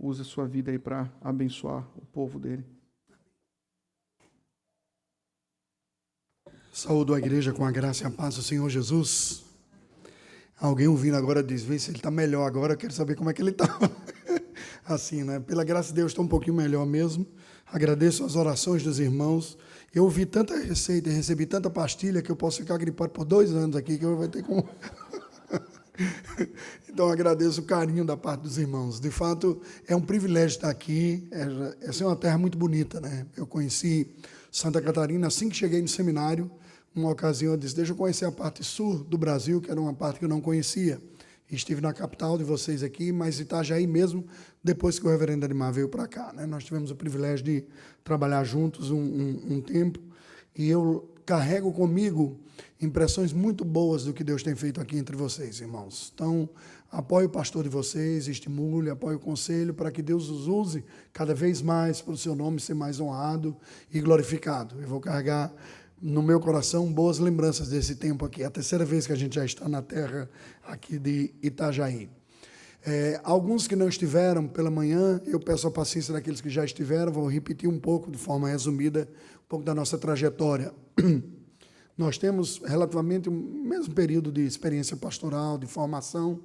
use a sua vida aí para abençoar o povo dele. Saúdo a igreja com a graça e a paz do Senhor Jesus. Alguém ouvindo agora diz, vê se ele está melhor agora, eu quero saber como é que ele está. Assim, né? Pela graça de Deus, estou um pouquinho melhor mesmo. Agradeço as orações dos irmãos. Eu ouvi tanta receita e recebi tanta pastilha que eu posso ficar gripado por 2 anos aqui, que eu vou ter como... Então, agradeço o carinho da parte dos irmãos. De fato, é um privilégio estar aqui. Essa é uma terra muito bonita, né? Eu conheci Santa Catarina assim que cheguei no seminário. Numa ocasião, eu disse, deixa eu conhecer a parte sul do Brasil, que era uma parte que eu não conhecia. Estive na capital de vocês aqui, mas Itajaí mesmo, depois que o reverendo Ademar veio para cá, né? Nós tivemos o privilégio de trabalhar juntos um tempo, e eu carrego comigo impressões muito boas do que Deus tem feito aqui entre vocês, irmãos. Então, apoie o pastor de vocês, estimule, apoie o conselho, para que Deus os use cada vez mais para o seu nome ser mais honrado e glorificado. Eu vou carregar no meu coração boas lembranças desse tempo aqui. É a terceira vez que a gente já está na terra aqui de Itajaí. Alguns que não estiveram pela manhã, eu peço a paciência daqueles que já estiveram, vou repetir um pouco, de forma resumida, um pouco da nossa trajetória. Nós temos relativamente o mesmo período de experiência pastoral, de formação,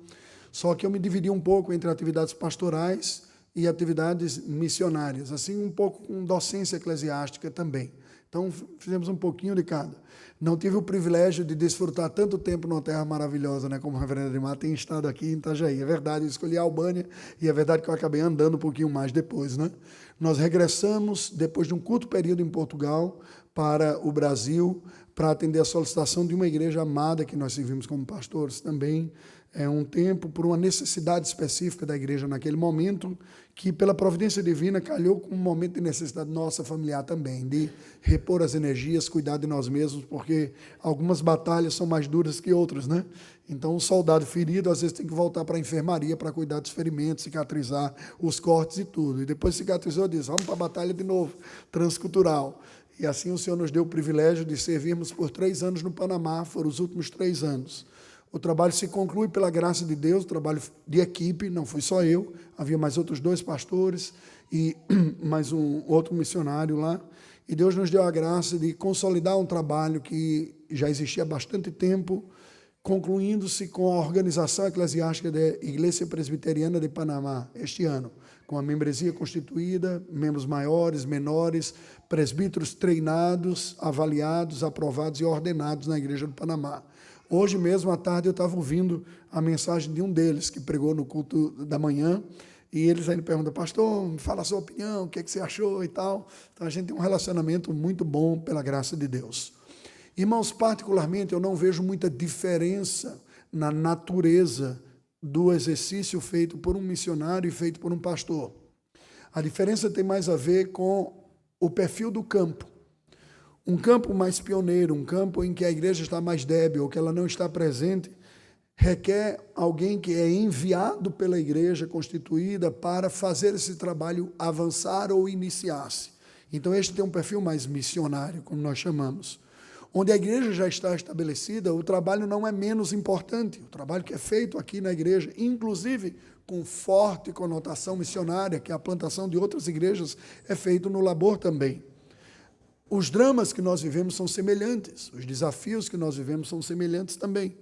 só que eu me dividi um pouco entre atividades pastorais e atividades missionárias, assim um pouco com docência eclesiástica também. Então, fizemos um pouquinho de cada. Não tive o privilégio de desfrutar tanto tempo numa terra maravilhosa, né, como o reverendo Ademar tem estado aqui em Itajaí. É verdade, eu escolhi a Albânia e é verdade que eu acabei andando um pouquinho mais depois, né? Nós regressamos, depois de um curto período em Portugal, para o Brasil, para atender a solicitação de uma igreja amada que nós servimos como pastores também. É um tempo por uma necessidade específica da igreja naquele momento, que pela providência divina calhou com um momento de necessidade nossa familiar também, de repor as energias, cuidar de nós mesmos, porque algumas batalhas são mais duras que outras, né? Então, um soldado ferido, às vezes, tem que voltar para a enfermaria para cuidar dos ferimentos, cicatrizar os cortes e tudo. E depois cicatrizou, diz, vamos para a batalha de novo, transcultural. E assim o Senhor nos deu o privilégio de servirmos por 3 anos no Panamá, foram os últimos 3 anos. O trabalho se conclui pela graça de Deus, o trabalho de equipe, não fui só eu, havia mais outros 2 pastores e mais um outro missionário lá. E Deus nos deu a graça de consolidar um trabalho que já existia há bastante tempo, concluindo-se com a organização eclesiástica da Igreja Presbiteriana de Panamá este ano, com a membresia constituída, membros maiores, menores, presbíteros treinados, avaliados, aprovados e ordenados na Igreja do Panamá. Hoje mesmo, à tarde, eu estava ouvindo a mensagem de um deles, que pregou no culto da manhã, e eles aí me perguntam, pastor, me fala a sua opinião, o que você achou e tal. Então, a gente tem um relacionamento muito bom pela graça de Deus. Irmãos, particularmente, eu não vejo muita diferença na natureza do exercício feito por um missionário e feito por um pastor. A diferença tem mais a ver com o perfil do campo. Um campo mais pioneiro, um campo em que a igreja está mais débil, ou que ela não está presente, requer alguém que é enviado pela igreja constituída para fazer esse trabalho avançar ou iniciar-se. Então, este tem um perfil mais missionário, como nós chamamos. Onde a igreja já está estabelecida, o trabalho não é menos importante. O trabalho que é feito aqui na igreja, inclusive com forte conotação missionária, que é a plantação de outras igrejas, é feito no labor também. Os dramas que nós vivemos são semelhantes, os desafios que nós vivemos são semelhantes também.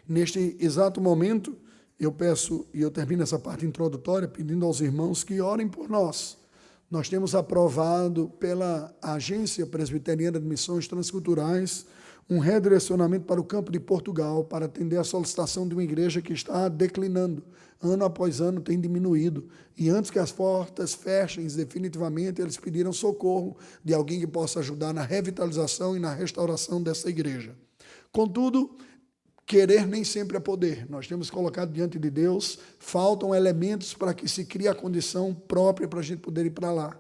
Neste exato momento, eu peço, e eu termino essa parte introdutória, pedindo aos irmãos que orem por nós. Nós temos aprovado pela Agência Presbiteriana de Missões Transculturais um redirecionamento para o campo de Portugal para atender a solicitação de uma igreja que está declinando. Ano após ano tem diminuído. E antes que as portas fechem definitivamente, eles pediram socorro de alguém que possa ajudar na revitalização e na restauração dessa igreja. Contudo, querer nem sempre é poder. Nós temos colocado diante de Deus, faltam elementos para que se crie a condição própria para a gente poder ir para lá.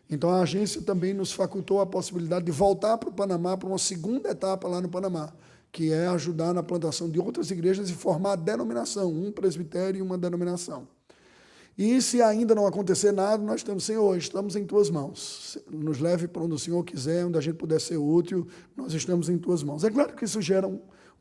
Então, a agência também nos facultou a possibilidade de voltar para o Panamá, para uma segunda etapa lá no Panamá, que é ajudar na plantação de outras igrejas e formar a denominação, um presbitério e uma denominação. E se ainda não acontecer nada, nós estamos, Senhor, estamos em Tuas mãos. Nos leve para onde o Senhor quiser, onde a gente puder ser útil, nós estamos em Tuas mãos. É claro que isso gera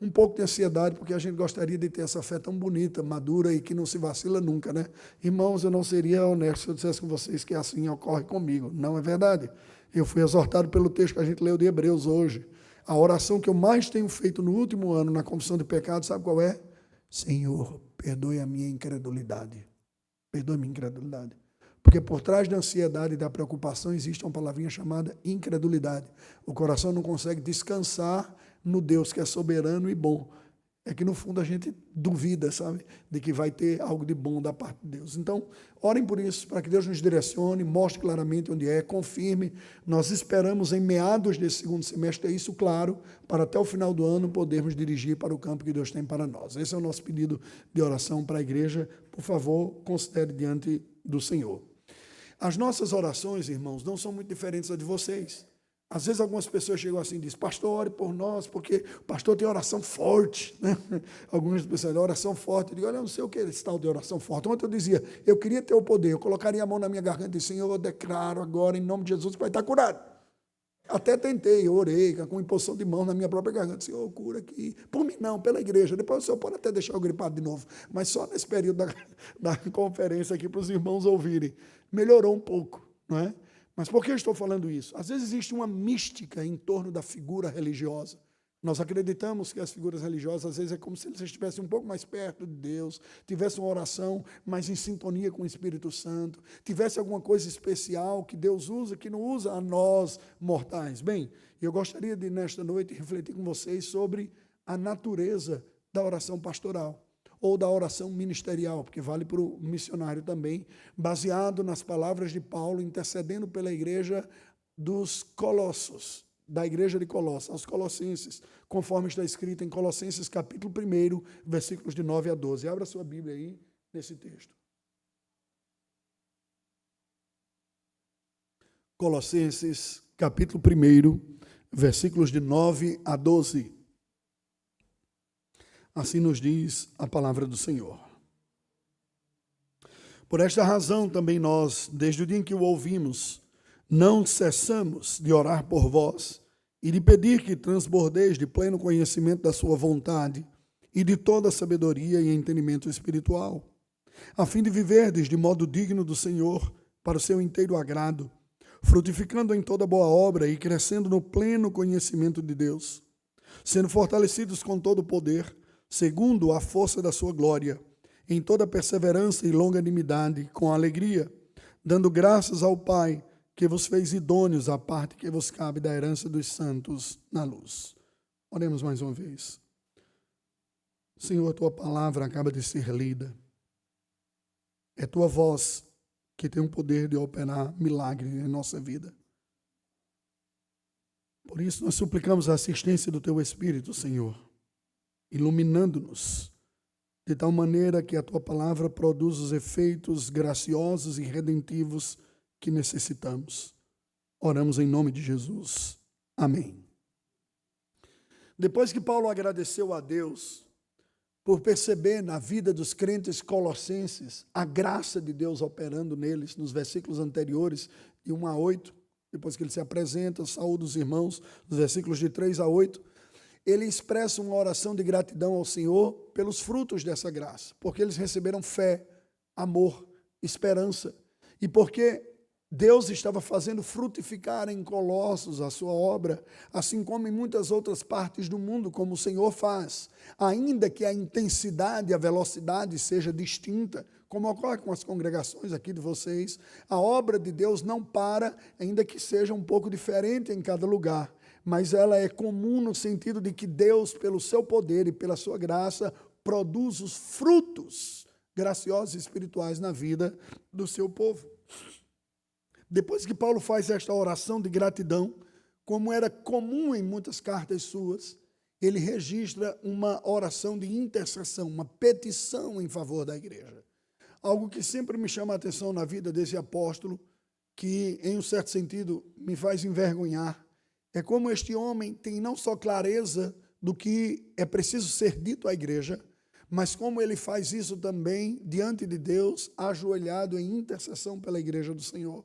um pouco de ansiedade, porque a gente gostaria de ter essa fé tão bonita, madura e que não se vacila nunca, né? Irmãos, eu não seria honesto se eu dissesse com vocês que assim ocorre comigo. Não é verdade. Eu fui exortado pelo texto que a gente leu de Hebreus hoje. A oração que eu mais tenho feito no último ano na confissão de pecados, sabe qual é? Senhor, perdoe a minha incredulidade. Perdoe a minha incredulidade. Porque por trás da ansiedade e da preocupação existe uma palavrinha chamada incredulidade. O coração não consegue descansar no Deus que é soberano e bom. É que no fundo a gente duvida, sabe, de que vai ter algo de bom da parte de Deus. Então, orem por isso, para que Deus nos direcione, mostre claramente onde é, confirme. Nós esperamos em meados desse segundo semestre ter isso claro, para até o final do ano podermos dirigir para o campo que Deus tem para nós. Esse é o nosso pedido de oração para a igreja. Por favor, considere diante do Senhor. As nossas orações, irmãos, não são muito diferentes das de vocês. Às vezes algumas pessoas chegam assim e dizem, pastor, ore por nós, porque o pastor tem oração forte. Né? Algumas pessoas dizem, oração forte. Eu digo, olha, eu não sei o que é esse tal de oração forte. Ontem eu dizia, eu queria ter o poder, eu colocaria a mão na minha garganta e disse, Senhor, eu declaro agora, em nome de Jesus, que vai estar curado. Até tentei, eu orei com imposição de mão na minha própria garganta. Senhor, cura aqui. Por mim não, pela igreja. Depois o senhor pode até deixar eu gripado de novo. Mas só nesse período da conferência aqui para os irmãos ouvirem. Melhorou um pouco, não é? Mas por que eu estou falando isso? Às vezes existe uma mística em torno da figura religiosa. Nós acreditamos que as figuras religiosas, às vezes, é como se eles estivessem um pouco mais perto de Deus, tivessem uma oração mais em sintonia com o Espírito Santo, tivesse alguma coisa especial que Deus usa, que não usa a nós, mortais. Bem, eu gostaria de, nesta noite, refletir com vocês sobre a natureza da oração pastoral, ou da oração ministerial, porque vale para o missionário também, baseado nas palavras de Paulo, intercedendo pela igreja dos Colossos, da igreja de Colossos, aos Colossenses, conforme está escrito em Colossenses capítulo 1, versículos de 9 a 12. Abra sua Bíblia aí, nesse texto. Colossenses capítulo 1, versículos de 9 a 12. Assim nos diz a palavra do Senhor. Por esta razão também nós, desde o dia em que o ouvimos, não cessamos de orar por vós e de pedir que transbordeis de pleno conhecimento da sua vontade e de toda sabedoria e entendimento espiritual, a fim de viverdes de modo digno do Senhor, para o seu inteiro agrado, frutificando em toda boa obra e crescendo no pleno conhecimento de Deus, sendo fortalecidos com todo o poder, segundo a força da sua glória, em toda perseverança e longanimidade, com alegria, dando graças ao Pai, que vos fez idôneos à parte que vos cabe da herança dos santos na luz. Oremos mais uma vez. Senhor, a tua palavra acaba de ser lida. É tua voz que tem o poder de operar milagres em nossa vida. Por isso nós suplicamos a assistência do teu Espírito, Senhor, iluminando-nos, de tal maneira que a tua palavra produza os efeitos graciosos e redentivos que necessitamos. Oramos em nome de Jesus. Amém. Depois que Paulo agradeceu a Deus por perceber na vida dos crentes colossenses a graça de Deus operando neles, nos versículos anteriores, de 1 a 8, depois que ele se apresenta, saúda os irmãos, nos versículos de 3 a 8, ele expressa uma oração de gratidão ao Senhor pelos frutos dessa graça, porque eles receberam fé, amor, esperança, e porque Deus estava fazendo frutificar em Colossos a sua obra, assim como em muitas outras partes do mundo, como o Senhor faz, ainda que a intensidade e a velocidade seja distinta, como ocorre com as congregações aqui de vocês, a obra de Deus não para, ainda que seja um pouco diferente em cada lugar, mas ela é comum no sentido de que Deus, pelo seu poder e pela sua graça, produz os frutos graciosos e espirituais na vida do seu povo. Depois que Paulo faz esta oração de gratidão, como era comum em muitas cartas suas, ele registra uma oração de intercessão, uma petição em favor da igreja. Algo que sempre me chama a atenção na vida desse apóstolo, que em um certo sentido me faz envergonhar, é como este homem tem não só clareza do que é preciso ser dito à igreja, mas como ele faz isso também diante de Deus, ajoelhado em intercessão pela igreja do Senhor.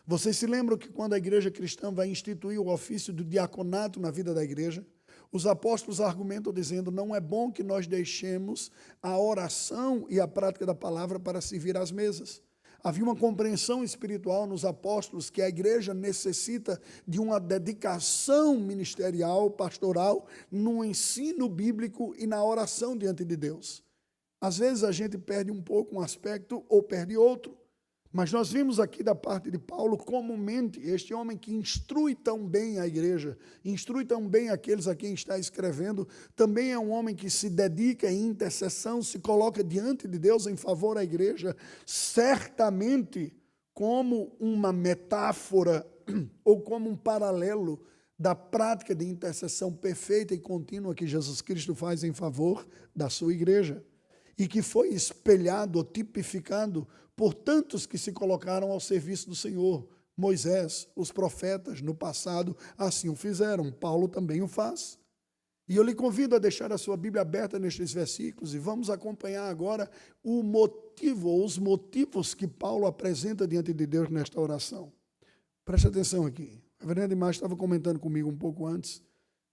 Vocês se lembram que quando a igreja cristã vai instituir o ofício do diaconato na vida da igreja, Os apóstolos argumentam dizendo, não é bom que nós deixemos a oração e a prática da palavra para servir às mesas. Havia uma compreensão espiritual nos apóstolos que a igreja necessita de uma dedicação ministerial, pastoral, no ensino bíblico e na oração diante de Deus. Às vezes a gente perde um pouco um aspecto ou perde outro. Mas nós vimos aqui da parte de Paulo, comumente, este homem que instrui tão bem a igreja, instrui tão bem aqueles a quem está escrevendo, também é um homem que se dedica em intercessão, se coloca diante de Deus em favor da igreja, certamente como uma metáfora ou como um paralelo da prática de intercessão perfeita e contínua que Jesus Cristo faz em favor da sua igreja. E que foi espelhado ou tipificado por tantos que se colocaram ao serviço do Senhor. Moisés, os profetas no passado assim o fizeram, Paulo também o faz. E eu lhe convido a deixar a sua Bíblia aberta nestes versículos e vamos acompanhar agora o motivo, ou os motivos que Paulo apresenta diante de Deus nesta oração. Preste atenção aqui. A Verena Demais estava comentando comigo um pouco antes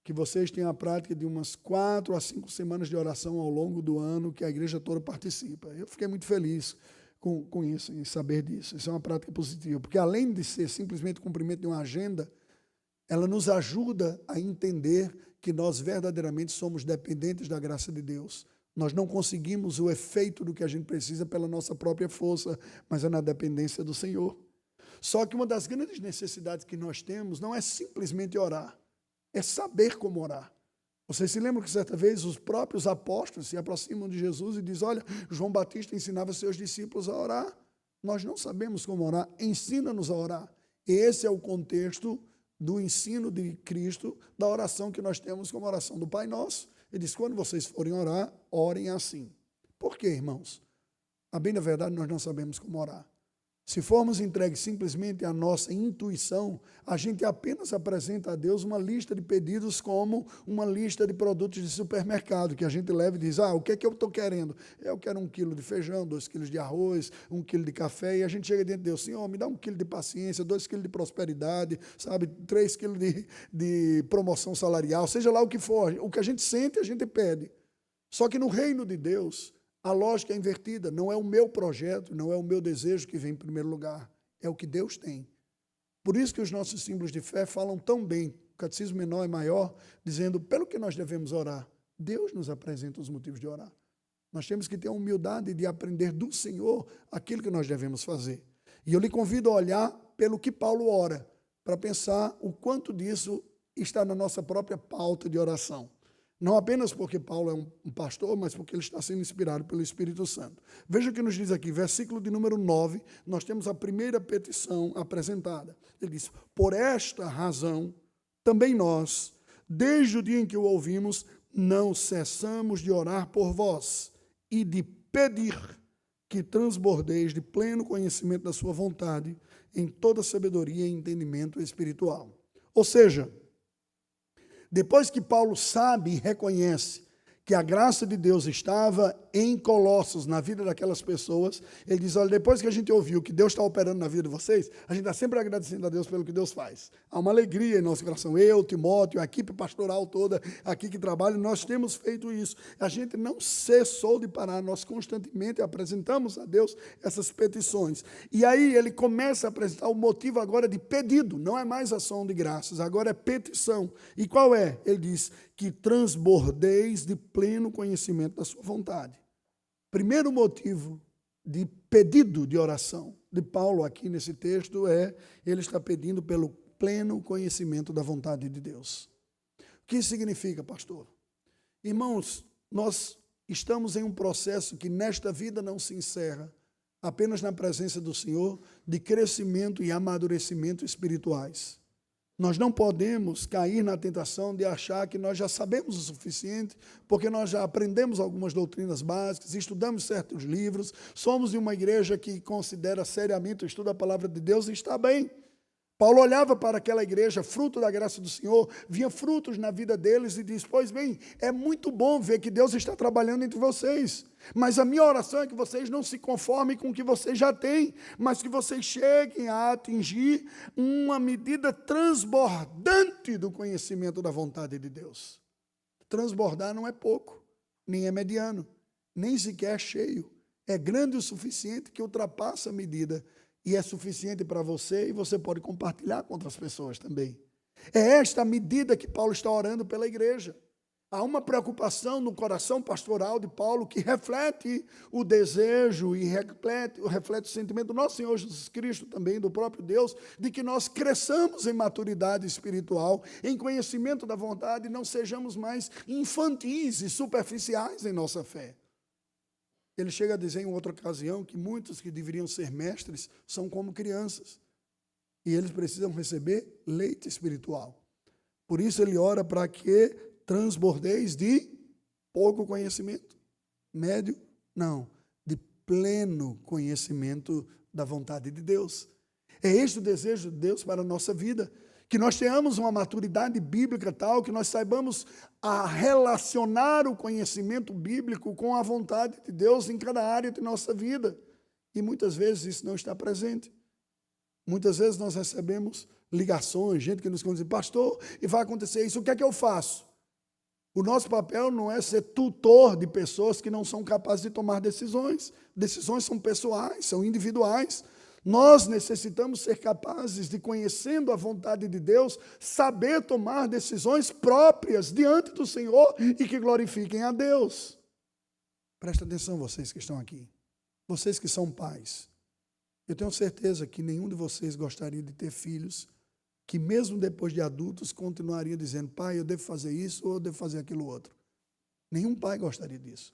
que vocês têm a prática de umas 4 a 5 semanas de oração ao longo do ano que a igreja toda participa. Eu fiquei muito feliz com isso, em saber disso. Isso é uma prática positiva, porque além de ser simplesmente o cumprimento de uma agenda, ela nos ajuda a entender que nós verdadeiramente somos dependentes da graça de Deus. Nós não conseguimos o efeito do que a gente precisa pela nossa própria força, mas é na dependência do Senhor. Só que uma das grandes necessidades que nós temos não é simplesmente orar, é saber como orar. Vocês se lembram que certa vez os próprios apóstolos se aproximam de Jesus e dizem, olha, João Batista ensinava seus discípulos a orar. Nós não sabemos como orar, ensina-nos a orar. E esse é o contexto do ensino de Cristo, da oração que nós temos como oração do Pai Nosso. Ele diz, quando vocês forem orar, orem assim. Por quê, irmãos? A bem da verdade, nós não sabemos como orar. Se formos entregues simplesmente à nossa intuição, a gente apenas apresenta a Deus uma lista de pedidos como uma lista de produtos de supermercado, que a gente leva e diz, o que é que eu estou querendo? Eu quero 1 quilo de feijão, 2 quilos de arroz, 1 quilo de café, e a gente chega diante de Deus, Senhor, me dá 1 quilo de paciência, 2 quilos de prosperidade, 3 quilos de promoção salarial, seja lá o que for, o que a gente sente, a gente pede. Só que no reino de Deus, a lógica é invertida, não é o meu projeto, não é o meu desejo que vem em primeiro lugar, é o que Deus tem. Por isso que os nossos símbolos de fé falam tão bem, o catecismo menor e maior, dizendo pelo que nós devemos orar. Deus nos apresenta os motivos de orar. Nós temos que ter a humildade de aprender do Senhor aquilo que nós devemos fazer. E eu lhe convido a olhar pelo que Paulo ora, para pensar o quanto disso está na nossa própria pauta de oração. Não apenas porque Paulo é um pastor, mas porque ele está sendo inspirado pelo Espírito Santo. Veja o que nos diz aqui, versículo de número 9, nós temos a primeira petição apresentada. Ele diz, por esta razão, também nós, desde o dia em que o ouvimos, não cessamos de orar por vós e de pedir que transbordeis de pleno conhecimento da sua vontade em toda sabedoria e entendimento espiritual. Ou seja, depois que Paulo sabe e reconhece que a graça de Deus estava em Colossos, na vida daquelas pessoas, ele diz, olha, depois que a gente ouviu que Deus está operando na vida de vocês, a gente está sempre agradecendo a Deus pelo que Deus faz. Há uma alegria em nosso coração. Eu, Timóteo, a equipe pastoral toda aqui que trabalha, nós temos feito isso. A gente não cessou de parar, nós constantemente apresentamos a Deus essas petições. E aí ele começa a apresentar o motivo agora de pedido, não é mais ação de graças, agora é petição. E qual é? Ele diz que transbordeis de pleno conhecimento da sua vontade. Primeiro motivo de pedido de oração de Paulo aqui nesse texto é, ele está pedindo pelo pleno conhecimento da vontade de Deus. O que isso significa, pastor? Irmãos, nós estamos em um processo que nesta vida não se encerra apenas na presença do Senhor, de crescimento e amadurecimento espirituais. Nós não podemos cair na tentação de achar que nós já sabemos o suficiente, porque nós já aprendemos algumas doutrinas básicas, estudamos certos livros, somos de uma igreja que considera seriamente o estudo da palavra de Deus e está bem. Paulo olhava para aquela igreja, fruto da graça do Senhor, via frutos na vida deles e diz, pois bem, é muito bom ver que Deus está trabalhando entre vocês, mas a minha oração é que vocês não se conformem com o que vocês já têm, mas que vocês cheguem a atingir uma medida transbordante do conhecimento da vontade de Deus. Transbordar não é pouco, nem é mediano, nem sequer é cheio. É grande o suficiente que ultrapassa a medida e é suficiente para você e você pode compartilhar com outras pessoas também. É esta a medida que Paulo está orando pela igreja. Há uma preocupação no coração pastoral de Paulo que reflete o desejo e reflete o sentimento do nosso Senhor Jesus Cristo também, do próprio Deus, de que nós cresçamos em maturidade espiritual, em conhecimento da vontade e não sejamos mais infantis e superficiais em nossa fé. Ele chega a dizer em outra ocasião que muitos que deveriam ser mestres são como crianças e eles precisam receber leite espiritual. Por isso ele ora para que transbordeis de pouco conhecimento, médio, não, de pleno conhecimento da vontade de Deus. É este o desejo de Deus para a nossa vida, que nós tenhamos uma maturidade bíblica tal, que nós saibamos a relacionar o conhecimento bíblico com a vontade de Deus em cada área de nossa vida. E muitas vezes isso não está presente. Muitas vezes nós recebemos ligações, gente que nos diz, pastor, e vai acontecer isso, o que é que eu faço? O nosso papel não é ser tutor de pessoas que não são capazes de tomar decisões. Decisões são pessoais, são individuais. Nós necessitamos ser capazes de, conhecendo a vontade de Deus, saber tomar decisões próprias diante do Senhor e que glorifiquem a Deus. Presta atenção, vocês que estão aqui. Vocês que são pais. Eu tenho certeza que nenhum de vocês gostaria de ter filhos que mesmo depois de adultos continuariam dizendo, pai, eu devo fazer isso ou eu devo fazer aquilo outro. Nenhum pai gostaria disso.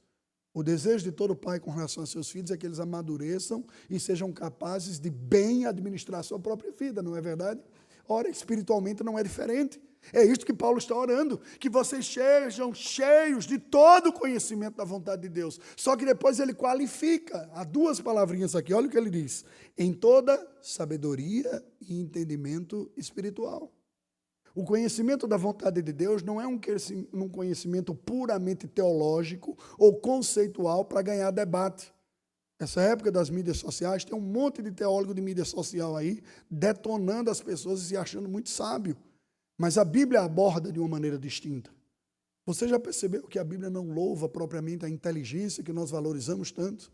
O desejo de todo pai com relação a seus filhos é que eles amadureçam e sejam capazes de bem administrar a sua própria vida, não é verdade? Ora, espiritualmente não é diferente. É isto que Paulo está orando, que vocês sejam cheios de todo o conhecimento da vontade de Deus. Só que depois ele qualifica, há duas palavrinhas aqui, olha o que ele diz, em toda sabedoria e entendimento espiritual. O conhecimento da vontade de Deus não é um conhecimento puramente teológico ou conceitual para ganhar debate. Essa época das mídias sociais, tem um monte de teólogo de mídia social aí, detonando as pessoas e se achando muito sábio. Mas a Bíblia aborda de uma maneira distinta. Você já percebeu que a Bíblia não louva propriamente a inteligência que nós valorizamos tanto?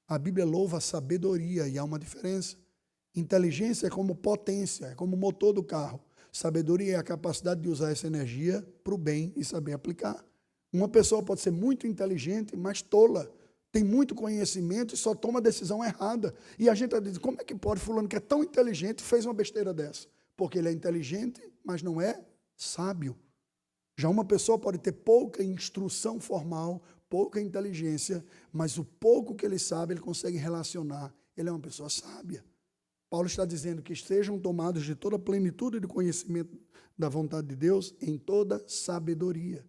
A Bíblia louva a sabedoria e há uma diferença. Inteligência é como potência, é como o motor do carro. Sabedoria é a capacidade de usar essa energia para o bem e saber aplicar. Uma pessoa pode ser muito inteligente, mas tola. Tem muito conhecimento e só toma a decisão errada. E a gente diz, como é que pode fulano que é tão inteligente fez uma besteira dessa? Porque ele é inteligente, mas não é sábio. Já uma pessoa pode ter pouca instrução formal, pouca inteligência, mas o pouco que ele sabe, ele consegue relacionar. Ele é uma pessoa sábia. Paulo está dizendo que estejam tomados de toda a plenitude de conhecimento da vontade de Deus em toda sabedoria.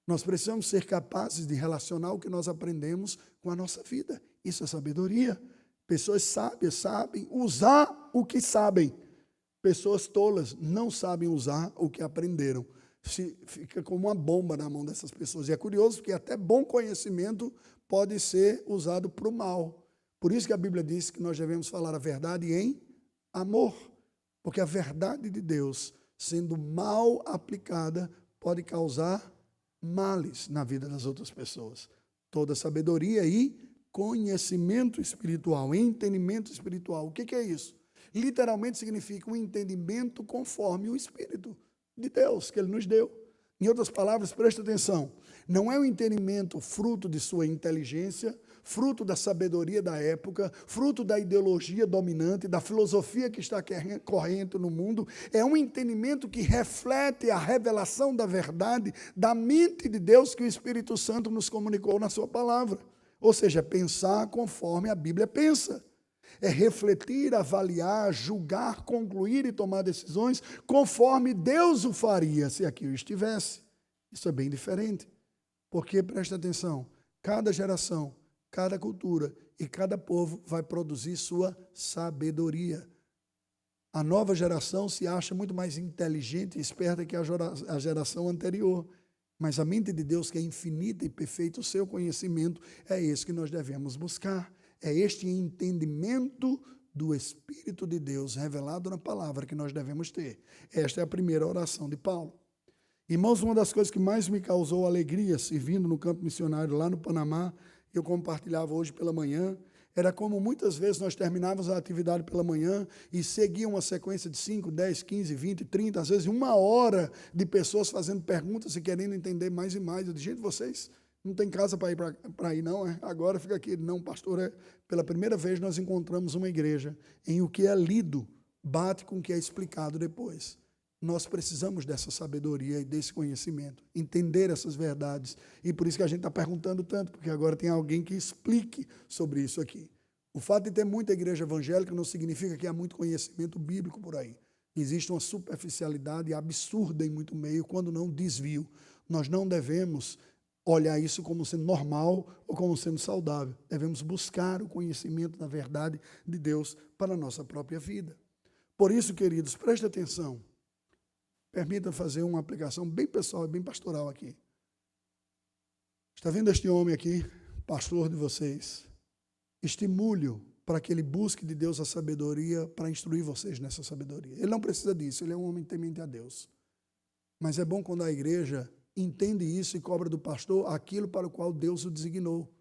Nós precisamos ser capazes de relacionar o que nós aprendemos com a nossa vida. Isso é sabedoria. Pessoas sábias sabem usar o que sabem. Pessoas tolas não sabem usar o que aprenderam. Fica como uma bomba na mão dessas pessoas. E é curioso porque até bom conhecimento pode ser usado para o mal. Por isso que a Bíblia diz que nós devemos falar a verdade em amor. Porque a verdade de Deus, sendo mal aplicada, pode causar males na vida das outras pessoas. Toda sabedoria e conhecimento espiritual, entendimento espiritual. O que é isso? Literalmente significa um entendimento conforme o Espírito de Deus que Ele nos deu. Em outras palavras, preste atenção, não é um entendimento fruto de sua inteligência, fruto da sabedoria da época, fruto da ideologia dominante, da filosofia que está corrente no mundo, é um entendimento que reflete a revelação da verdade, da mente de Deus que o Espírito Santo nos comunicou na sua palavra. Ou seja, pensar conforme a Bíblia pensa. É refletir, avaliar, julgar, concluir e tomar decisões conforme Deus o faria se aqui o estivesse. Isso é bem diferente. Porque, presta atenção, cada geração, cada cultura e cada povo vai produzir sua sabedoria. A nova geração se acha muito mais inteligente e esperta que a geração anterior. Mas a mente de Deus, que é infinita e perfeita, o seu conhecimento, é esse que nós devemos buscar. É este entendimento do Espírito de Deus revelado na palavra que nós devemos ter. Esta é a primeira oração de Paulo. Irmãos, uma das coisas que mais me causou alegria servindo no campo missionário lá no Panamá, eu compartilhava hoje pela manhã, era como muitas vezes nós terminávamos a atividade pela manhã e seguia uma sequência de 5, 10, 15, 20, 30, às vezes 1 hora de pessoas fazendo perguntas e querendo entender mais e mais. Eu disse, gente, vocês não tem casa para ir não, é? Agora fica aqui. Não, pastor, pela primeira vez nós encontramos uma igreja em o que é lido bate com o que é explicado depois. Nós precisamos dessa sabedoria e desse conhecimento, entender essas verdades. E por isso que a gente está perguntando tanto, porque agora tem alguém que explique sobre isso aqui. O fato de ter muita igreja evangélica não significa que há muito conhecimento bíblico por aí. Existe uma superficialidade absurda em muito meio, quando não desvio. Nós não devemos olhar isso como sendo normal ou como sendo saudável. Devemos buscar o conhecimento da verdade de Deus para a nossa própria vida. Por isso, queridos, preste atenção. Permita fazer uma aplicação bem pessoal e bem pastoral aqui. Está vendo este homem aqui, pastor de vocês? Estimule-o para que ele busque de Deus a sabedoria para instruir vocês nessa sabedoria. Ele não precisa disso, ele é um homem temente a Deus. Mas é bom quando a igreja entende isso e cobra do pastor aquilo para o qual Deus o designou.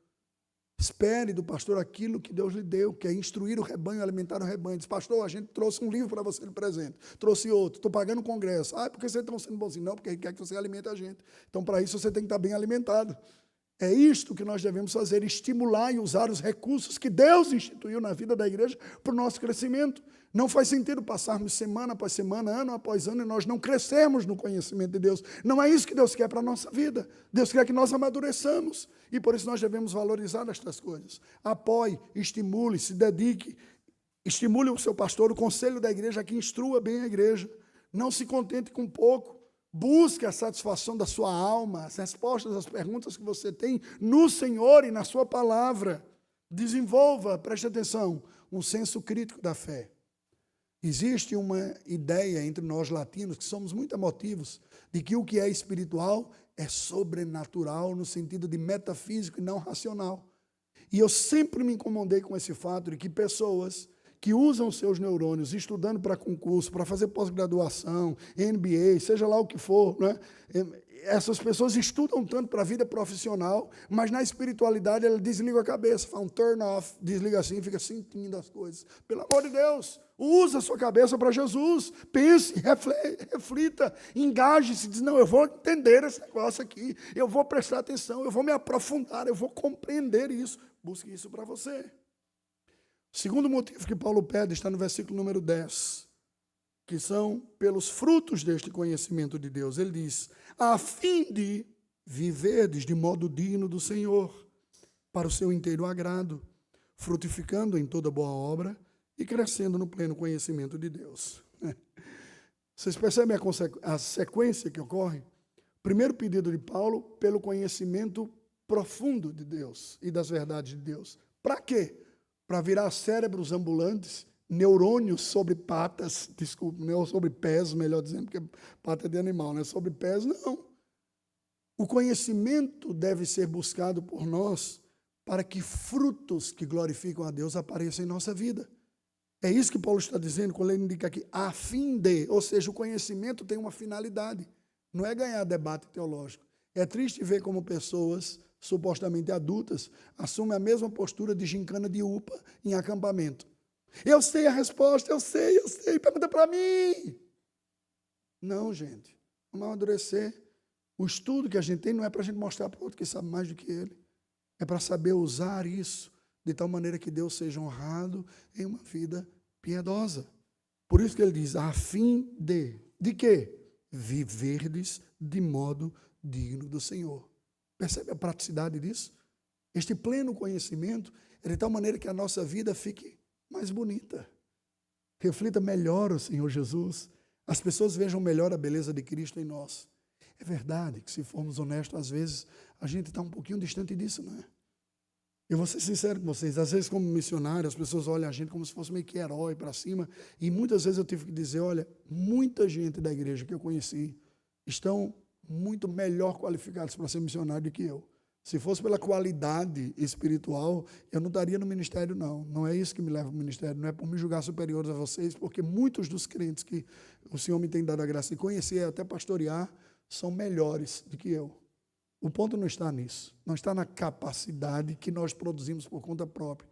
Espere do pastor aquilo que Deus lhe deu, que é instruir o rebanho, alimentar o rebanho. Diz, pastor, a gente trouxe um livro para você de presente, trouxe outro, estou pagando um congresso. Ah, porque vocês estão sendo bonzinhos? Não, porque ele quer que você alimente a gente. Então, para isso, você tem que estar bem alimentado. É isto que nós devemos fazer, estimular e usar os recursos que Deus instituiu na vida da igreja para o nosso crescimento. Não faz sentido passarmos semana após semana, ano após ano, e nós não crescermos no conhecimento de Deus. Não é isso que Deus quer para a nossa vida. Deus quer que nós amadureçamos, e por isso nós devemos valorizar estas coisas. Apoie, estimule, se dedique, estimule o seu pastor, o conselho da igreja, que instrua bem a igreja. Não se contente com pouco. Busque a satisfação da sua alma, as respostas às perguntas que você tem no Senhor e na sua palavra. Desenvolva, preste atenção, um senso crítico da fé. Existe uma ideia entre nós latinos, que somos muito emotivos, de que o que é espiritual é sobrenatural, no sentido de metafísico e não racional. E eu sempre me incomodei com esse fato de que pessoas que usam seus neurônios estudando para concurso, para fazer pós-graduação, MBA, seja lá o que for, né? Essas pessoas estudam tanto para a vida profissional, mas na espiritualidade ela desliga a cabeça, faz um turn off, desliga assim, fica sentindo as coisas. Pelo amor de Deus, usa a sua cabeça para Jesus, pense, reflita, engaje-se, diz, não, eu vou entender esse negócio aqui, eu vou prestar atenção, eu vou me aprofundar, eu vou compreender isso. Busque isso para você. O segundo motivo que Paulo pede está no versículo número 10, que são pelos frutos deste conhecimento de Deus. Ele diz, a fim de viverdes de modo digno do Senhor, para o seu inteiro agrado, frutificando em toda boa obra e crescendo no pleno conhecimento de Deus. Vocês percebem a sequência que ocorre? Primeiro pedido de Paulo, pelo conhecimento profundo de Deus e das verdades de Deus. Para quê? Para virar cérebros ambulantes, neurônios sobre patas, desculpe, não sobre pés, melhor dizendo, porque pata é de animal, né? Sobre pés, não. O conhecimento deve ser buscado por nós para que frutos que glorificam a Deus apareçam em nossa vida. É isso que Paulo está dizendo quando ele indica aqui, a fim de, ou seja, o conhecimento tem uma finalidade, não é ganhar debate teológico. É triste ver como pessoas supostamente adultas, assumem a mesma postura de gincana de UPA em acampamento. Eu sei a resposta, eu sei, pergunta para mim. Não, gente, vamos amadurecer. O estudo que a gente tem não é para a gente mostrar para o outro que sabe mais do que ele. É para saber usar isso de tal maneira que Deus seja honrado em uma vida piedosa. Por isso que ele diz, a fim de quê? Viverdes de modo digno do Senhor. Percebe a praticidade disso? Este pleno conhecimento é de tal maneira que a nossa vida fique mais bonita. Reflita melhor o Senhor Jesus. As pessoas vejam melhor a beleza de Cristo em nós. É verdade que, se formos honestos, às vezes a gente está um pouquinho distante disso, não é? Eu vou ser sincero com vocês, às vezes como missionário, as pessoas olham a gente como se fosse meio que herói para cima, e muitas vezes eu tive que dizer, olha, muita gente da igreja que eu conheci estão muito melhor qualificados para ser missionário do que eu. Se fosse pela qualidade espiritual, eu não estaria no ministério, não. Não é isso que me leva ao ministério, não é por me julgar superiores a vocês, porque muitos dos crentes que o Senhor me tem dado a graça de conhecer, até pastorear, são melhores do que eu. O ponto não está nisso. Não está na capacidade que nós produzimos por conta própria.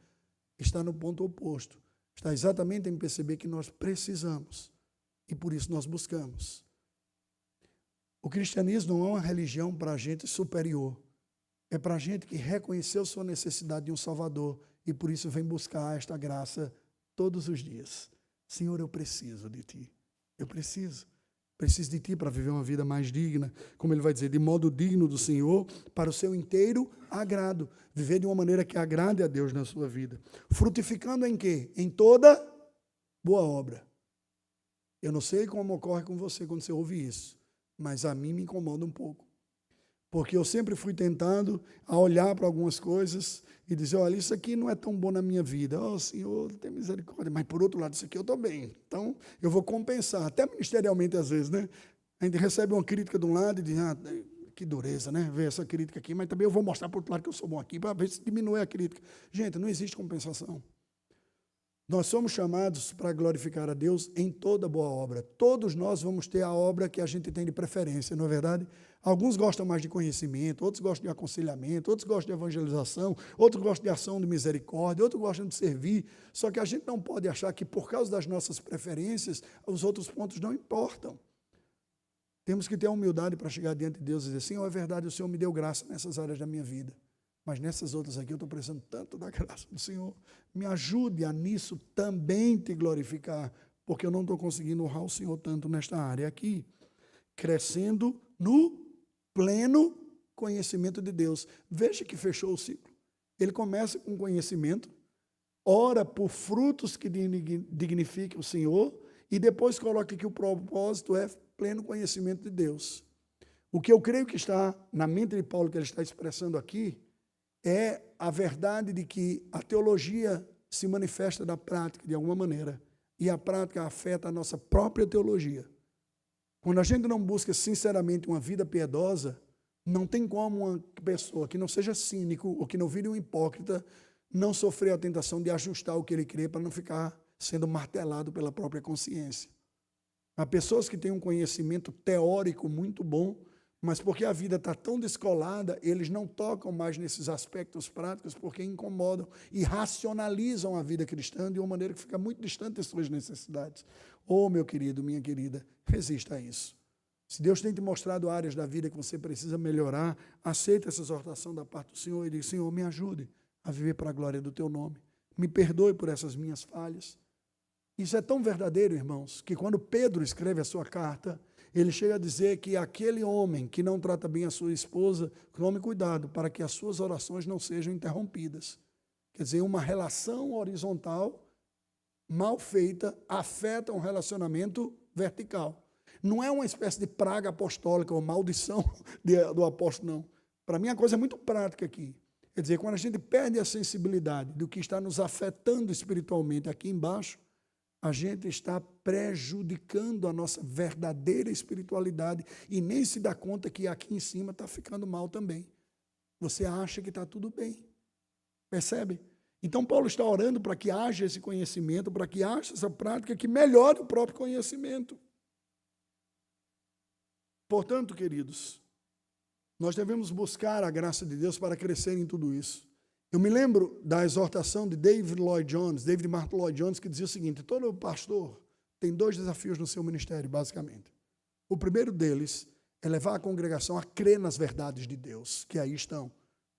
Está no ponto oposto. Está exatamente em perceber que nós precisamos. E por isso nós buscamos. O cristianismo não é uma religião para gente superior. É para gente que reconheceu sua necessidade de um Salvador e por isso vem buscar esta graça todos os dias. Senhor, eu preciso de Ti. Eu preciso. Preciso de Ti para viver uma vida mais digna, como ele vai dizer, de modo digno do Senhor, para o seu inteiro agrado. Viver de uma maneira que agrade a Deus na sua vida. Frutificando em quê? Em toda boa obra. Eu não sei como ocorre com você quando você ouve isso, mas a mim me incomoda um pouco. Porque eu sempre fui tentado a olhar para algumas coisas e dizer, olha, isso aqui não é tão bom na minha vida. Oh, Senhor, tem misericórdia. Mas, por outro lado, isso aqui eu estou bem. Então, eu vou compensar. Até ministerialmente, às vezes, né? A gente recebe uma crítica de um lado e diz, que dureza, né? Ver essa crítica aqui. Mas também eu vou mostrar para o outro lado que eu sou bom aqui, para ver se diminui a crítica. Gente, não existe compensação. Nós somos chamados para glorificar a Deus em toda boa obra. Todos nós vamos ter a obra que a gente tem de preferência, não é verdade? Alguns gostam mais de conhecimento, outros gostam de aconselhamento, outros gostam de evangelização, outros gostam de ação de misericórdia, outros gostam de servir. Só que a gente não pode achar que por causa das nossas preferências, os outros pontos não importam. Temos que ter a humildade para chegar diante de Deus e dizer, Senhor, é verdade, o Senhor me deu graça nessas áreas da minha vida. Mas nessas outras aqui eu estou precisando tanto da graça do Senhor. Me ajude a nisso também te glorificar, porque eu não estou conseguindo honrar o Senhor tanto nesta área aqui. Crescendo no pleno conhecimento de Deus. Veja que fechou o ciclo. Ele começa com conhecimento, ora por frutos que dignifiquem o Senhor, e depois coloca que o propósito é pleno conhecimento de Deus. O que eu creio que está na mente de Paulo, que ele está expressando aqui, é a verdade de que a teologia se manifesta na prática de alguma maneira, e a prática afeta a nossa própria teologia. Quando a gente não busca sinceramente uma vida piedosa, não tem como uma pessoa que não seja cínico ou que não vire um hipócrita não sofrer a tentação de ajustar o que ele crê para não ficar sendo martelado pela própria consciência. Há pessoas que têm um conhecimento teórico muito bom, mas porque a vida está tão descolada, eles não tocam mais nesses aspectos práticos porque incomodam e racionalizam a vida cristã de uma maneira que fica muito distante das suas necessidades. Oh, meu querido, minha querida, resista a isso. Se Deus tem te mostrado áreas da vida que você precisa melhorar, aceita essa exortação da parte do Senhor e diz, Senhor, me ajude a viver para a glória do Teu nome. Me perdoe por essas minhas falhas. Isso é tão verdadeiro, irmãos, que quando Pedro escreve a sua carta, ele chega a dizer que aquele homem que não trata bem a sua esposa, tome cuidado para que as suas orações não sejam interrompidas. Quer dizer, uma relação horizontal mal feita afeta um relacionamento vertical. Não é uma espécie de praga apostólica ou maldição do apóstolo, não. Para mim, a coisa é muito prática aqui. Quer dizer, quando a gente perde a sensibilidade do que está nos afetando espiritualmente aqui embaixo, a gente está prejudicando a nossa verdadeira espiritualidade e nem se dá conta que aqui em cima está ficando mal também. Você acha que está tudo bem. Percebe? Então, Paulo está orando para que haja esse conhecimento, para que haja essa prática que melhore o próprio conhecimento. Portanto, queridos, nós devemos buscar a graça de Deus para crescer em tudo isso. Eu me lembro da exortação de David Martin Lloyd Jones, que dizia o seguinte, todo pastor tem 2 desafios no seu ministério, basicamente. O primeiro deles é levar a congregação a crer nas verdades de Deus, que aí estão.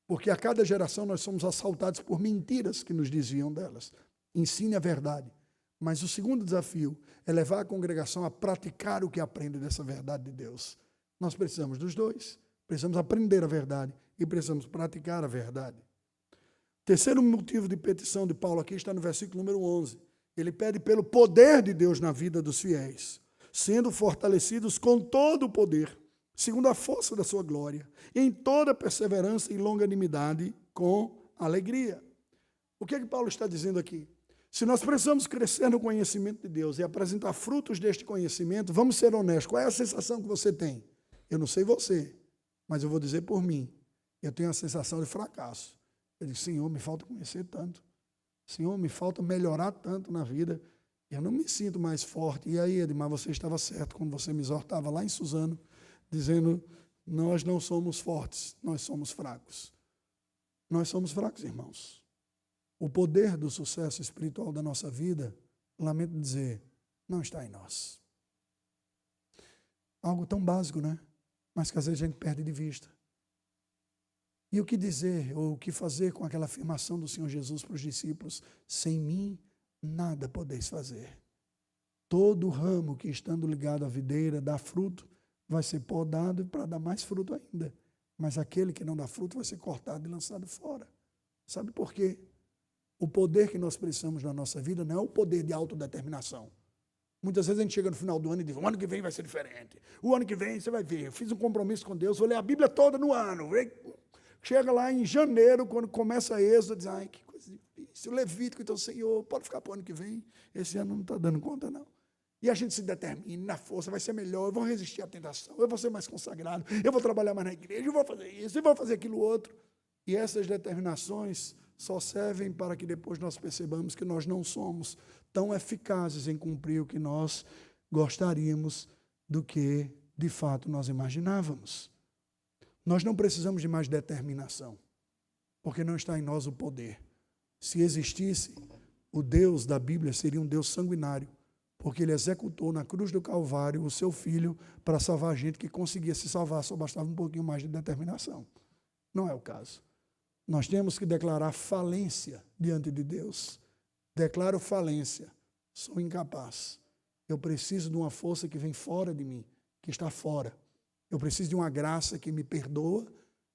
Porque a cada geração nós somos assaltados por mentiras que nos desviam delas. Ensine a verdade. Mas o segundo desafio é levar a congregação a praticar o que aprende dessa verdade de Deus. Nós precisamos dos dois. Precisamos aprender a verdade e precisamos praticar a verdade. Terceiro motivo de petição de Paulo aqui está no versículo número 11. Ele pede pelo poder de Deus na vida dos fiéis, sendo fortalecidos com todo o poder, segundo a força da sua glória, em toda perseverança e longanimidade com alegria. O que é que Paulo está dizendo aqui? Se nós precisamos crescer no conhecimento de Deus e apresentar frutos deste conhecimento, vamos ser honestos, qual é a sensação que você tem? Eu não sei você, mas eu vou dizer por mim, eu tenho a sensação de fracasso. Eu digo, Senhor, me falta conhecer tanto. Senhor, me falta melhorar tanto na vida. Eu não me sinto mais forte. E aí, Edmar, você estava certo quando você me exortava lá em Suzano, dizendo, nós não somos fortes, nós somos fracos. Nós somos fracos, irmãos. O poder do sucesso espiritual da nossa vida, lamento dizer, não está em nós. Algo tão básico, né? Mas que às vezes a gente perde de vista. E o que dizer, ou o que fazer com aquela afirmação do Senhor Jesus para os discípulos? Sem mim, nada podeis fazer. Todo ramo que estando ligado à videira dá fruto, vai ser podado para dar mais fruto ainda. Mas aquele que não dá fruto vai ser cortado e lançado fora. Sabe por quê? O poder que nós precisamos na nossa vida não é o poder de autodeterminação. Muitas vezes a gente chega no final do ano e diz, o ano que vem vai ser diferente. O ano que vem você vai ver, eu fiz um compromisso com Deus, vou ler a Bíblia toda no ano. Chega lá em janeiro, quando começa a Êxodo, diz, ai, que coisa difícil. O Levítico, então, Senhor, pode ficar para o ano que vem. Esse ano não está dando conta, não. E a gente se determina, na força, vai ser melhor, eu vou resistir à tentação, eu vou ser mais consagrado, eu vou trabalhar mais na igreja, eu vou fazer isso, eu vou fazer aquilo outro. E essas determinações só servem para que depois nós percebamos que nós não somos tão eficazes em cumprir o que nós gostaríamos do que, de fato, nós imaginávamos. Nós não precisamos de mais determinação, porque não está em nós o poder. Se existisse, o Deus da Bíblia seria um Deus sanguinário, porque ele executou na cruz do Calvário o seu filho para salvar a gente que conseguia se salvar, só bastava um pouquinho mais de determinação. Não é o caso. Nós temos que declarar falência diante de Deus. Declaro falência, sou incapaz. Eu preciso de uma força que vem fora de mim, que está fora. Eu preciso de uma graça que me perdoa,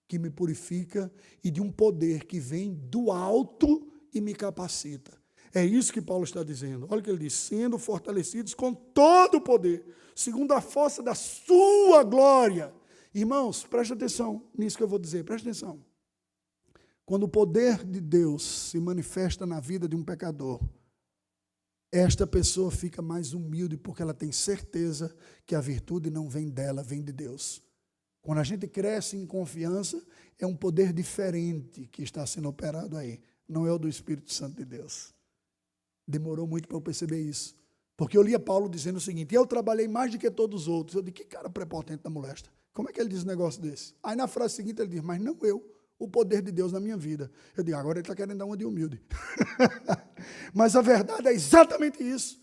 que me purifica e de um poder que vem do alto e me capacita. É isso que Paulo está dizendo. Olha o que ele diz, sendo fortalecidos com todo o poder, segundo a força da sua glória. Irmãos, preste atenção nisso que eu vou dizer, preste atenção. Quando o poder de Deus se manifesta na vida de um pecador, esta pessoa fica mais humilde porque ela tem certeza que a virtude não vem dela, vem de Deus. Quando a gente cresce em confiança, é um poder diferente que está sendo operado aí. Não é o do Espírito Santo de Deus. Demorou muito para eu perceber isso. Porque eu lia Paulo dizendo o seguinte, eu trabalhei mais do que todos os outros. Eu disse, que cara prepotente da molesta. Como é que ele diz um negócio desse? Aí na frase seguinte ele diz, mas não eu. O poder de Deus na minha vida. Eu digo, agora ele está querendo dar uma de humilde. Mas a verdade é exatamente isso.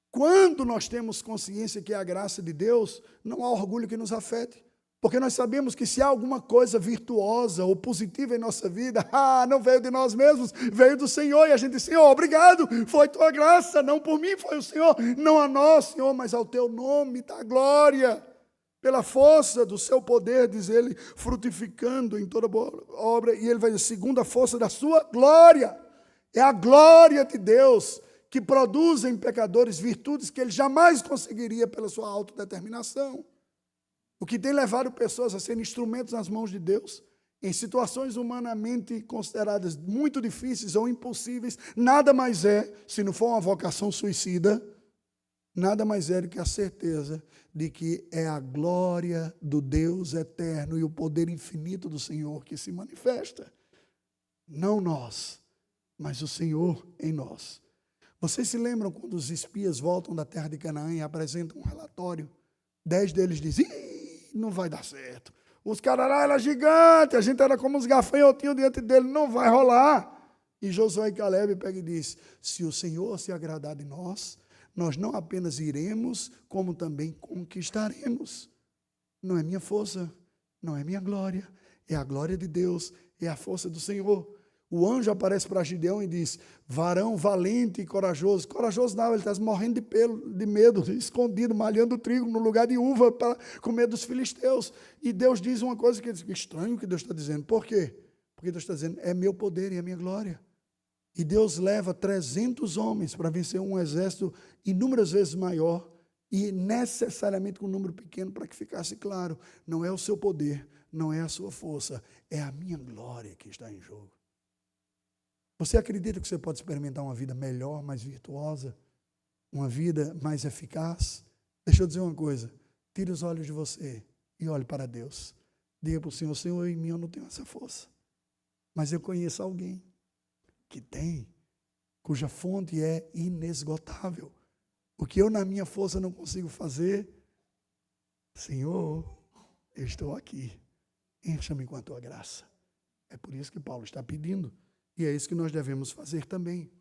Quando nós temos consciência que é a graça de Deus, não há orgulho que nos afete. Porque nós sabemos que se há alguma coisa virtuosa ou positiva em nossa vida, não veio de nós mesmos, veio do Senhor. E a gente diz, Senhor, obrigado, foi tua graça, não por mim, foi o Senhor. Não a nós, Senhor, mas ao teu nome da glória. Pela força do seu poder, diz ele, frutificando em toda boa obra, e ele vai dizer, segundo a força da sua glória. É a glória de Deus que produz em pecadores virtudes que ele jamais conseguiria pela sua autodeterminação. O que tem levado pessoas a serem instrumentos nas mãos de Deus, em situações humanamente consideradas muito difíceis ou impossíveis, nada mais é, se não for uma vocação suicida, nada mais é do que a certeza de que é a glória do Deus eterno e o poder infinito do Senhor que se manifesta. Não nós, mas o Senhor em nós. Vocês se lembram quando os espias voltam da terra de Canaã e apresentam um relatório? 10 deles dizem, não vai dar certo. Os caras lá eram gigantes, a gente era como os gafanhotinhos diante dele, não vai rolar. E Josué e Caleb pegam e diz, se o Senhor se agradar de nós não apenas iremos, como também conquistaremos. Não é minha força, não é minha glória, é a glória de Deus, é a força do Senhor. O anjo aparece para Gideão e diz, varão valente e corajoso. Corajoso não, ele está morrendo de medo, escondido, malhando trigo no lugar de uva para comer dos filisteus. E Deus diz uma coisa que é estranho que Deus está dizendo. Por quê? Porque Deus está dizendo, é meu poder e a minha glória. E Deus leva 300 homens para vencer um exército inúmeras vezes maior e necessariamente com um número pequeno para que ficasse claro, não é o seu poder, não é a sua força, é a minha glória que está em jogo. Você acredita que você pode experimentar uma vida melhor, mais virtuosa, uma vida mais eficaz? Deixa eu dizer uma coisa, tire os olhos de você e olhe para Deus. Diga para o Senhor, Senhor, em mim eu não tenho essa força, mas eu conheço alguém que tem, cuja fonte é inesgotável. O que eu na minha força não consigo fazer, Senhor, eu estou aqui. Encha-me com a tua graça. É por isso que Paulo está pedindo. E é isso que nós devemos fazer também.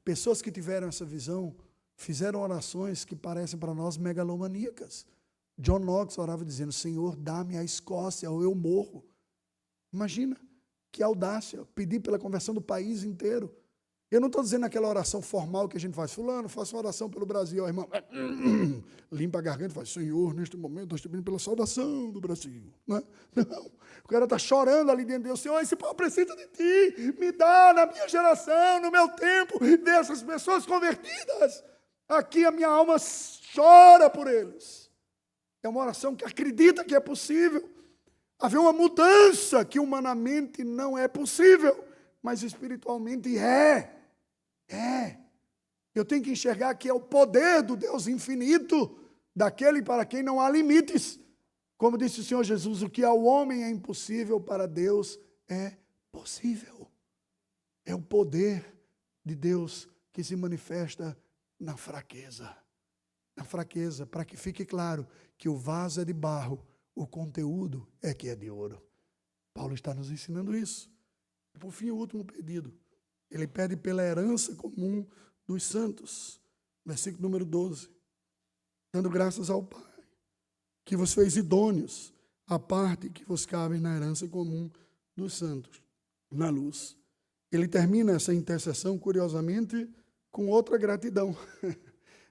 Pessoas que tiveram essa visão fizeram orações que parecem para nós megalomaníacas. John Knox orava dizendo: Senhor, dá-me a Escócia ou eu morro. Imagina que audácia, pedir pela conversão do país inteiro. Eu não estou dizendo aquela oração formal que a gente faz. Fulano, faça uma oração pelo Brasil. Ó, irmão, limpa a garganta e faz: Senhor, neste momento nós te pedimos pela salvação do Brasil. Não, o cara está chorando ali dentro de Deus. Senhor, esse povo precisa de ti. Me dá na minha geração, no meu tempo, dessas pessoas convertidas. Aqui a minha alma chora por eles. É uma oração que acredita que é possível haver uma mudança que humanamente não é possível, mas espiritualmente é. Eu tenho que enxergar que é o poder do Deus infinito, daquele para quem não há limites. Como disse o Senhor Jesus, o que ao homem é impossível, para Deus é possível. É o poder de Deus que se manifesta na fraqueza. Na fraqueza, para que fique claro que o vaso é de barro, o conteúdo é que é de ouro. Paulo está nos ensinando isso. Por fim, o último pedido. Ele pede pela herança comum dos santos. Versículo número 12. Dando graças ao Pai, que vos fez idôneos à parte que vos cabe na herança comum dos santos, na luz. Ele termina essa intercessão, curiosamente, com outra gratidão.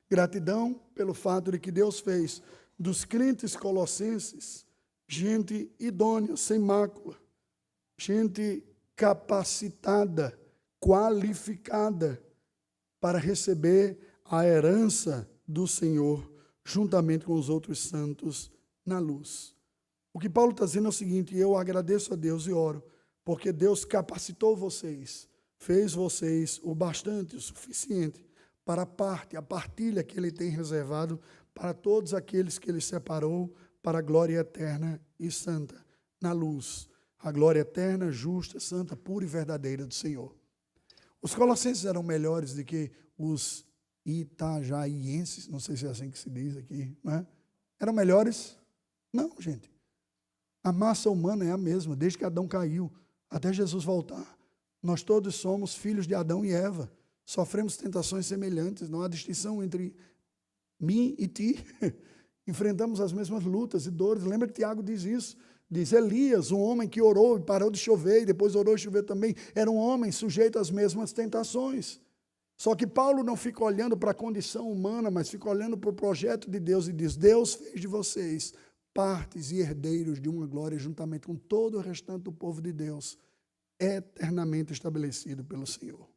Gratidão pelo fato de que Deus fez dos crentes colossenses gente idônea, sem mácula, gente capacitada, qualificada para receber a herança do Senhor, juntamente com os outros santos na luz. O que Paulo está dizendo é o seguinte: eu agradeço a Deus e oro, porque Deus capacitou vocês, fez vocês o bastante, o suficiente, para a partilha que Ele tem reservado para todos aqueles que Ele separou para a glória eterna e santa, na luz, a glória eterna, justa, santa, pura e verdadeira do Senhor. Os colossenses eram melhores do que os itajaienses, não sei se é assim que se diz aqui, não é? Eram melhores? Não, gente. A massa humana é a mesma, desde que Adão caiu, até Jesus voltar. Nós todos somos filhos de Adão e Eva. Sofremos tentações semelhantes, não há distinção entre mim e ti. Enfrentamos as mesmas lutas e dores. Lembra que Tiago diz isso? Diz: Elias, um homem que orou e parou de chover, e depois orou e choveu também, era um homem sujeito às mesmas tentações. Só que Paulo não fica olhando para a condição humana, mas fica olhando para o projeto de Deus e diz: Deus fez de vocês partes e herdeiros de uma glória, juntamente com todo o restante do povo de Deus, eternamente estabelecido pelo Senhor.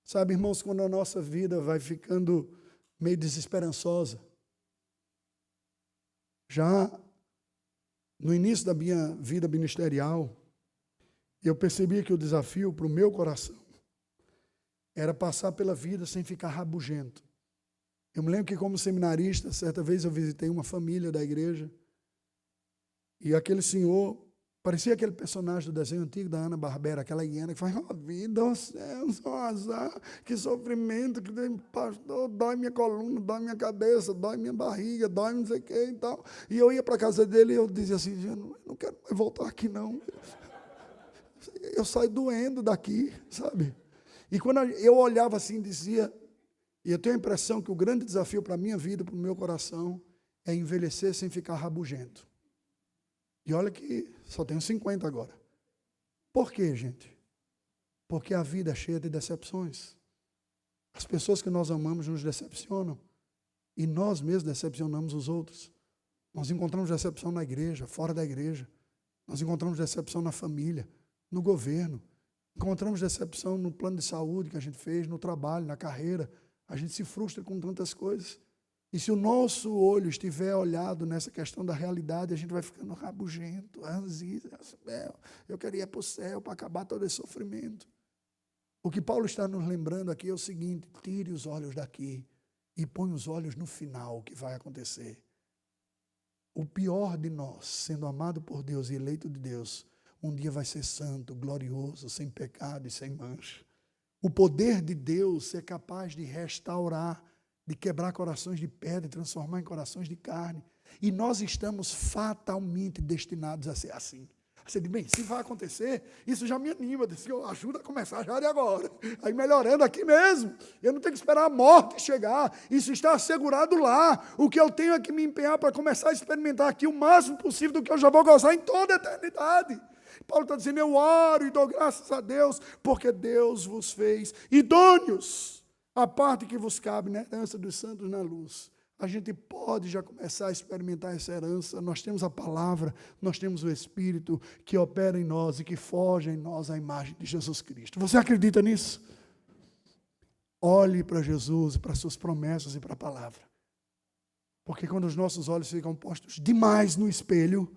Sabe, irmãos, quando a nossa vida vai ficando meio desesperançosa, já no início da minha vida ministerial, eu percebi que o desafio para o meu coração era passar pela vida sem ficar rabugento. Eu me lembro que, como seminarista, certa vez eu visitei uma família da igreja e aquele senhor parecia aquele personagem do desenho antigo da Ana Barbera, aquela hiena que faz: oh, vida, oh céu, só azar, que sofrimento, que pastor, dói minha coluna, dói minha cabeça, dói minha barriga, dói não sei o que e tal. E eu ia para a casa dele e eu dizia assim: eu não quero mais voltar aqui não. Eu saio doendo daqui, sabe? E quando eu olhava assim, dizia, e eu tenho a impressão que o grande desafio para a minha vida, para o meu coração, é envelhecer sem ficar rabugento. E olha que só tenho 50 agora. Por quê, gente? Porque a vida é cheia de decepções. As pessoas que nós amamos nos decepcionam. E nós mesmos decepcionamos os outros. Nós encontramos decepção na igreja, fora da igreja. Nós encontramos decepção na família, no governo. Encontramos decepção no plano de saúde que a gente fez, no trabalho, na carreira. A gente se frustra com tantas coisas. E se o nosso olho estiver olhado nessa questão da realidade, a gente vai ficando rabugento, eu queria ir para o céu para acabar todo esse sofrimento. O que Paulo está nos lembrando aqui é o seguinte: tire os olhos daqui e põe os olhos no final, o que vai acontecer. O pior de nós, sendo amado por Deus e eleito de Deus, um dia vai ser santo, glorioso, sem pecado e sem mancha. O poder de Deus é capaz de restaurar, de quebrar corações de pedra e transformar em corações de carne. E nós estamos fatalmente destinados a ser assim. Você diz, bem, se vai acontecer, isso já me anima, Senhor, ajuda a começar já de agora. Aí melhorando aqui mesmo. Eu não tenho que esperar a morte chegar. Isso está assegurado lá. O que eu tenho é que me empenhar para começar a experimentar aqui o máximo possível do que eu já vou gozar em toda a eternidade. Paulo está dizendo, eu oro e dou graças a Deus, porque Deus vos fez idôneos. A parte que vos cabe na herança dos santos na luz. A gente pode já começar a experimentar essa herança. Nós temos a palavra, nós temos o Espírito que opera em nós e que forja em nós a imagem de Jesus Cristo. Você acredita nisso? Olhe para Jesus, para suas promessas e para a palavra. Porque quando os nossos olhos ficam postos demais no espelho,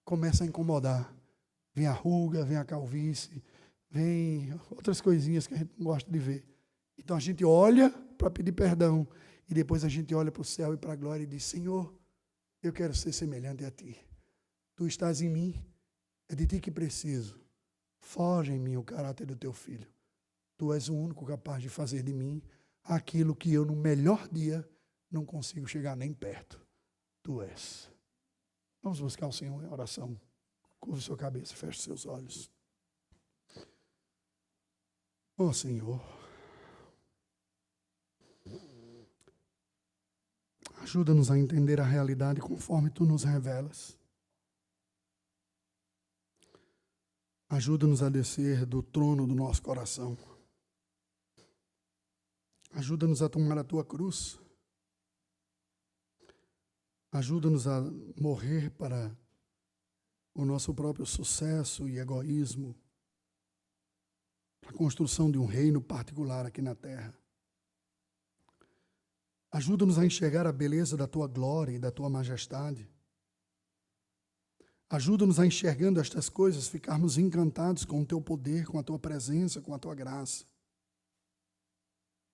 começa a incomodar. Vem a ruga, vem a calvície, vem outras coisinhas que a gente não gosta de ver. Então a gente olha para pedir perdão. E depois a gente olha para o céu e para a glória e diz, Senhor, eu quero ser semelhante a Ti. Tu estás em mim, é de Ti que preciso. Forja em mim o caráter do Teu Filho. Tu és o único capaz de fazer de mim aquilo que eu no melhor dia não consigo chegar nem perto. Tu és. Vamos buscar o Senhor em oração. Curva sua cabeça, feche seus olhos. Ó Senhor, ajuda-nos a entender a realidade conforme Tu nos revelas. Ajuda-nos a descer do trono do nosso coração. Ajuda-nos a tomar a Tua cruz. Ajuda-nos a morrer para o nosso próprio sucesso e egoísmo, para a construção de um reino particular aqui na terra. Ajuda-nos a enxergar a beleza da Tua glória e da Tua majestade. Ajuda-nos a, enxergando estas coisas, ficarmos encantados com o Teu poder, com a Tua presença, com a Tua graça.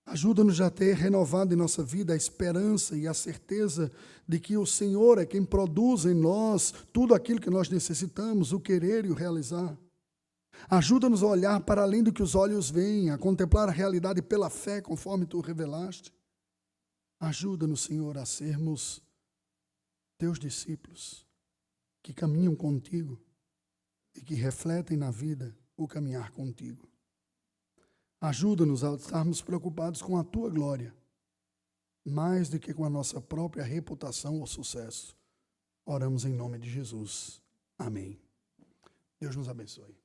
Ajuda-nos a ter renovado em nossa vida a esperança e a certeza de que o Senhor é quem produz em nós tudo aquilo que nós necessitamos, o querer e o realizar. Ajuda-nos a olhar para além do que os olhos veem, a contemplar a realidade pela fé, conforme Tu revelaste. Ajuda-nos, Senhor, a sermos Teus discípulos, que caminham contigo e que refletem na vida o caminhar contigo. Ajuda-nos a estarmos preocupados com a Tua glória, mais do que com a nossa própria reputação ou sucesso. Oramos em nome de Jesus. Amém. Deus nos abençoe.